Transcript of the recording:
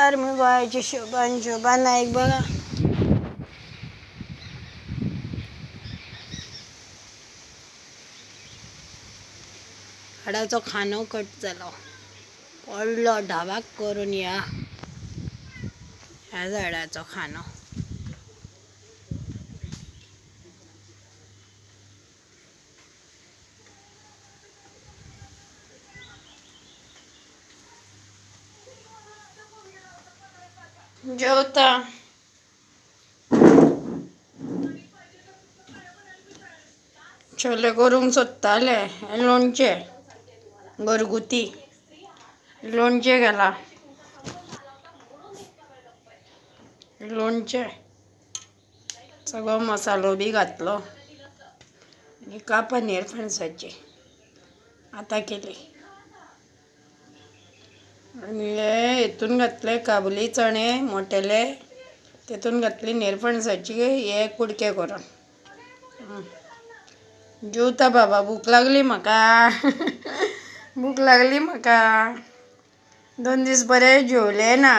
नमस्कार, मी गोव्याची शोभा नाईक. बघा हाडाचो खानो कट जालो. व्हडलो ढाबाक करून या ह्या झाडाचो खानो. जेवता छोले करूंक सोदताले. लोणचे घरगुती लोणचे गेला. लोणचे सगळो मसालो बी घातलो आनी कापां निरफणसाची आतां केली. आनी हेतून घातले काबुली चणे मोटेले, तेतून घातली निरफणसाची हे कुडके करून. जेवता बाबा, भूक लागली म्हाका. भूक लागली म्हाका. 2 दीस बरें जेवलें ना.